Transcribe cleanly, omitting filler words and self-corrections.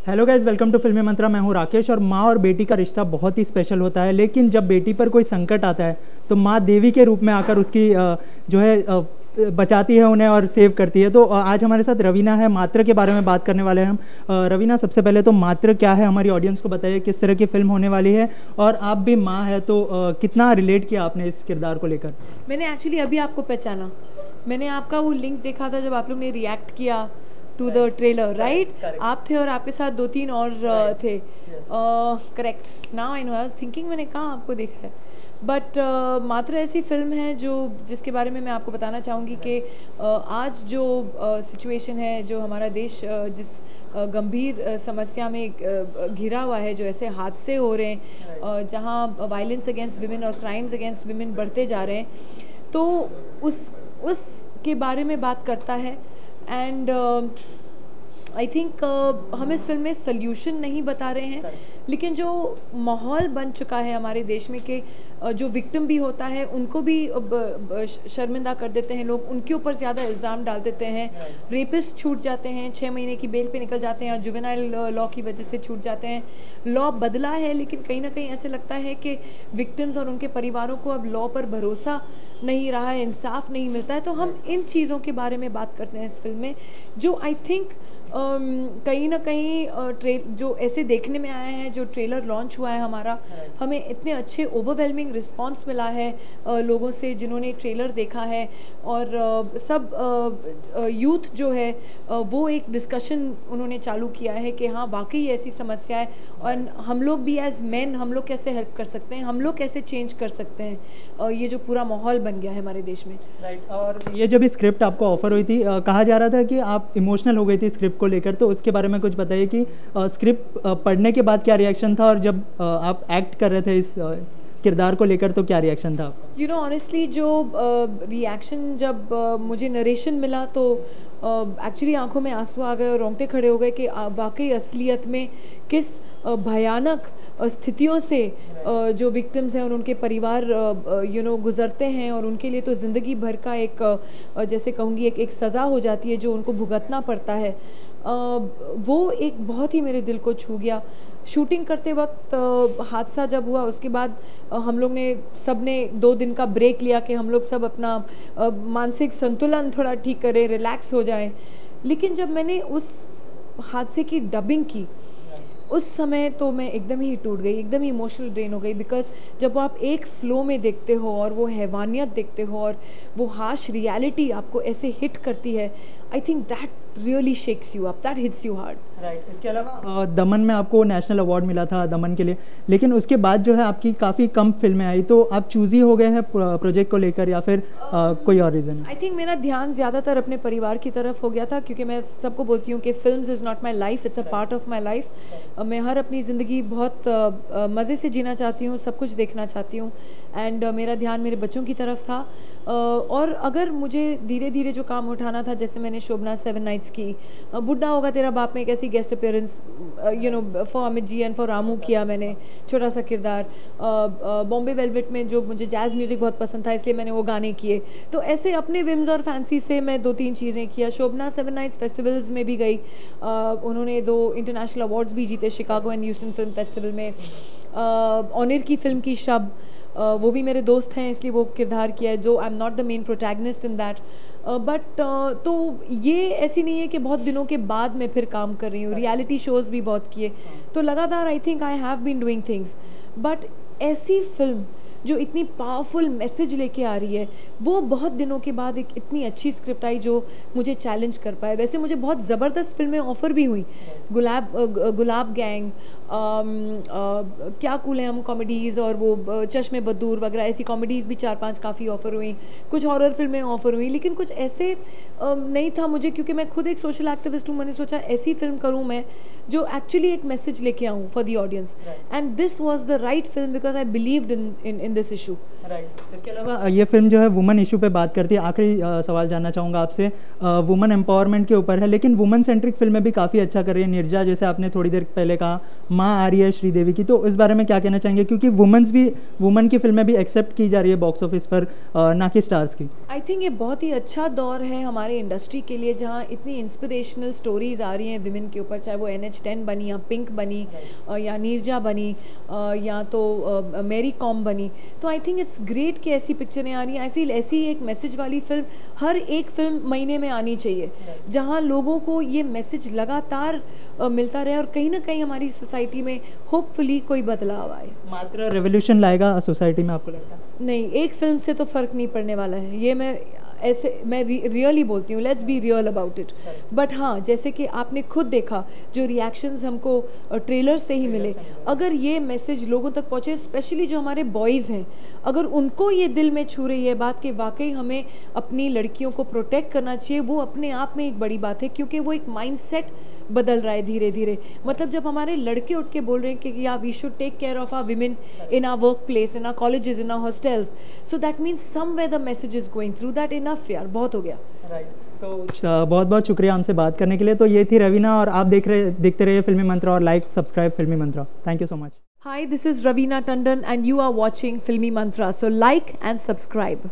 Hello guys, welcome to फिल्मी मंत्रा। मैं हूं राकेश। और माँ और बेटी का रिश्ता बहुत ही स्पेशल होता है, लेकिन जब बेटी पर कोई संकट आता है तो माँ देवी के रूप में आकर उसकी जो है बचाती है उन्हें और सेव करती है। तो आज हमारे साथ रवीना है। मात्र के बारे में बात करने वाले हैं हम। रवीना, सबसे पहले तो मात्र क्या है, हमारी ऑडियंस को बताइए किस तरह की फिल्म होने वाली है, और आप भी माँ है तो कितना रिलेट किया आपने इस किरदार को लेकर? मैंने एक्चुअली अभी आपको पहचाना, मैंने आपका वो लिंक देखा था जब आप लोग ने रिएक्ट किया टू द ट्रेलर, राइट? आप थे और आपके साथ 2-3 और थे। Correct, now I know. I was thinking मैंने कहाँ आपको देखा है। बट मात्र ऐसी फिल्म है जिसके बारे में मैं आपको बताना चाहूँगी कि आज जो सिचुएशन है, जो हमारा देश जिस गंभीर समस्या में घिरा हुआ है, जो ऐसे हादसे हो रहे हैं जहाँ वायलेंस अगेंस्ट विमेन और क्राइम्स अगेंस्ट विमेन बढ़ते जा रहे हैं, तो उसके बारे में बात करता है। एंड आई थिंक हम इस फिल्म में सल्यूशन नहीं बता रहे हैं, लेकिन जो माहौल बन चुका है हमारे देश में कि जो विक्टिम भी होता है उनको भी शर्मिंदा कर देते हैं लोग, उनके ऊपर ज़्यादा इल्ज़ाम डाल देते हैं। रेपिस्ट छूट जाते हैं, 6 महीने की बेल पे निकल जाते हैं, जुवेनाइल लॉ की वजह से छूट जाते हैं। लॉ बदला है, लेकिन कहीं ना कहीं ऐसे लगता है कि विक्टिम्स और उनके परिवारों को अब लॉ पर भरोसा नहीं रहा है, इंसाफ नहीं मिलता है। तो हम इन चीज़ों के बारे में बात करते हैं इस फिल्म में, जो आई थिंक कहीं ना कहीं जो ऐसे देखने में आया है, जो ट्रेलर लॉन्च हुआ है हमारा, हमें इतने अच्छे ओवरवेलमिंग रिस्पांस मिला है लोगों से जिन्होंने ट्रेलर देखा है। और सब यूथ जो है वो एक डिस्कशन उन्होंने चालू किया है कि हाँ वाकई ऐसी समस्या है, और हम लोग भी एज मैन हम लोग कैसे हेल्प कर सकते हैं, हम लोग कैसे चेंज कर सकते हैं ये जो पूरा माहौल बन गया है हमारे देश में। राइट। और ये जब स्क्रिप्ट आपको ऑफर हुई थी, कहा जा रहा था कि आप इमोशनल हो गई थी स्क्रिप्ट को लेकर, तो उसके बारे में कुछ बताइए कि स्क्रिप्ट पढ़ने के बाद क्या रिएक्शन था, और जब आप एक्ट कर रहे थे इस किरदार को लेकर तो क्या रिएक्शन था? यू नो ऑनेस्टली जो रिएक्शन जब मुझे नरेशन मिला तो एक्चुअली आंखों में आंसू आ गए और रोंगटे खड़े हो गए कि वाकई असलियत में किस भयानक स्थितियों से जो विक्टिम्स हैं और उनके परिवार गुजरते हैं, और उनके लिए तो ज़िंदगी भर का एक जैसे कहूँगी एक सज़ा हो जाती है जो उनको भुगतना पड़ता है। वो एक बहुत ही मेरे दिल को छू गया। शूटिंग करते वक्त हादसा जब हुआ उसके बाद हम लोग ने सब ने 2 दिन का ब्रेक लिया कि हम लोग सब अपना मानसिक संतुलन थोड़ा ठीक करें, रिलैक्स हो जाएं। लेकिन जब मैंने उस हादसे की डबिंग की उस समय तो मैं एकदम ही टूट गई, एकदम ही इमोशनल ड्रेन हो गई। बिकॉज जब वो आप एक फ्लो में देखते हो और वो हैवानियत देखते हो और वो हार्श रियलिटी आपको ऐसे हिट करती है, I think that really shakes you up, that hits you hard. Right. इसके अलावा दमन में आपको नेशनल अवार्ड मिला था दमन के लिए, लेकिन उसके बाद जो है आपकी काफ़ी कम फिल्में आई, तो आप चूज़ी हो गए हैं प्रोजेक्ट को लेकर या फिर कोई और रीज़न? आई थिंक मेरा ध्यान ज़्यादातर अपने परिवार की तरफ हो गया था, क्योंकि मैं सबको बोलती हूँ कि films is not my life, it's a part of my life. मैं हर अपनी ज़िंदगी बहुत मज़े से जीना चाहती हूँ, सब कुछ देखना चाहती हूँ, एंड मेरा ध्यान मेरे बच्चों की तरफ था। और अगर मुझे धीरे धीरे जो काम उठाना था, जैसे मैंने शोभना 7 नाइट्स की, बुढ़ा होगा तेरा बाप में एक ऐसी guest appearance for Amit ji and for Ramu किया मैंने, छोटा सा किरदार। बॉम्बे वेलवेट में जो मुझे जैज़ म्यूज़िक बहुत पसंद था इसलिए मैंने वो गाने किए। तो ऐसे अपने विम्स और फैंसी से मैं 2-3 चीज़ें किया। शोभना 7 नाइट्स फेस्टिवल्स में भी गई, उन्होंने 2 इंटरनेशनल अवार्ड्स भी जीते, Chicago and Houston film festival में। ऑनिर की फिल्म की शब, वो भी मेरे दोस्त हैं इसलिए वो किरदार किया है, जो I am not the main protagonist in that. But तो ये ऐसी नहीं है कि बहुत दिनों के बाद मैं फिर काम कर रही हूँ, रियलिटी शोज़ भी बहुत किए, तो लगातार I think I have been doing things. But ऐसी फिल्म जो इतनी पावरफुल मैसेज लेके आ रही है, वो बहुत दिनों के बाद एक इतनी अच्छी स्क्रिप्ट आई जो मुझे चैलेंज कर पाए। वैसे मुझे बहुत ज़बरदस्त फिल्में ऑफ़र भी हुई, गुलाब गैंग, क्या कूल है हम कॉमेडीज़, और वो चश्मे बदूर वगैरह ऐसी कॉमेडीज़ भी 4-5 काफ़ी ऑफ़र हुई, कुछ हॉरर फिल्में ऑफ़र हुई, लेकिन कुछ ऐसे नहीं था मुझे, क्योंकि मैं खुद एक सोशल एक्टिविस्ट हूँ। मैंने सोचा ऐसी फिल्म करूँ मैं जो एक्चुअली एक मैसेज लेके आऊँ for the audience, and this was the right film because I believed in this issue. Right. इसके अलावा ये फिल्म जो है वुमन इशू पे बात करती है। आखिरी सवाल जानना चाहूँगा आपसे, वुमन एम्पावरमेंट के ऊपर है, लेकिन वुमन सेंट्रिक फिल्में भी काफ़ी अच्छा कर रही है। निर्जा जैसे आपने थोड़ी देर पहले कहा, माँ आ रही है श्रीदेवी की, तो इस बारे में क्या कहना चाहेंगे, क्योंकि वुमन की फिल्में भी एक्सेप्ट की जा रही है बॉक्स ऑफिस पर, ना कि स्टार्स की। आई थिंक ये बहुत ही अच्छा दौर है हमारे इंडस्ट्री के लिए, जहाँ इतनी इंस्पिरेशनल स्टोरीज आ रही हैं विमेन के ऊपर, चाहे वो NH10 बनी या पिंक बनी या नीरजा बनी या तो मैरी कॉम बनी। तो आई थिंक इट्स ग्रेट कि ऐसी पिक्चरें आ रही हैं। आई फील ऐसी एक मैसेज वाली फिल्म हर एक फिल्म महीने में आनी चाहिए, जहाँ लोगों को ये मैसेज लगातार मिलता रहे और कहीं ना कहीं हमारी सोसाइटी में होपफुली कोई बदलाव आए। मात्र रेवोल्यूशन लाएगा सोसाइटी में, आपको लगता है? नहीं, एक फिल्म से तो फ़र्क नहीं पड़ने वाला है, ये मैं रियली बोलती हूँ। Let's be real about it. But हाँ, जैसे कि आपने खुद देखा जो रिएक्शंस हमको ट्रेलर से ही मिले, अगर ये मैसेज लोगों तक पहुँचे, स्पेशली जो हमारे बॉयज़ हैं, अगर उनको ये दिल में छू रही है बात कि वाकई हमें अपनी लड़कियों को प्रोटेक्ट करना चाहिए, वो अपने आप में एक बड़ी बात है, क्योंकि वो एक माइंडसेट बदल रहा है धीरे धीरे। मतलब जब हमारे लड़के उठ के बोल रहे हैं कि या we should take care of our women in our work place, in our colleges, in our hostels, so that means somewhere the message is going through that. Enough यार, बहुत हो गया। तो बहुत बहुत शुक्रिया हमसे बात करने के लिए। तो ये थी रवीना, और आप देखते रहिए फिल्मी मंत्रा और like subscribe Filmi Mantra. Thank you so much. Hi, this is Ravina Tandon and you are watching Filmy Mantra. So like and subscribe.